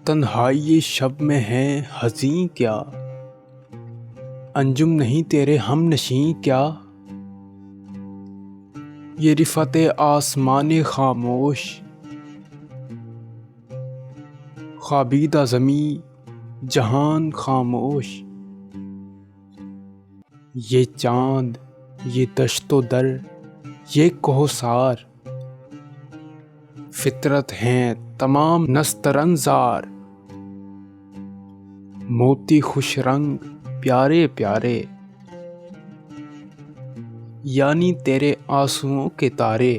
तन्हाई ये शब में है हज़ीं क्या, अंजुम नहीं तेरे हम नशीं क्या। ये रिफ़ते आसमाने खामोश, ख्वाबीदा ज़मीं जहान खामोश। ये चाँद ये दश्तो दर ये कोहसार, फितरत हैं तमाम नस्तरंजार। मोती खुश रंग प्यारे प्यारे, यानी तेरे आंसुओं के तारे।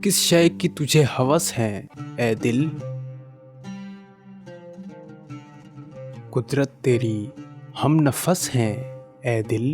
किस शय की तुझे हवस है ए दिल, कुदरत तेरी हम नफस हैं ए दिल।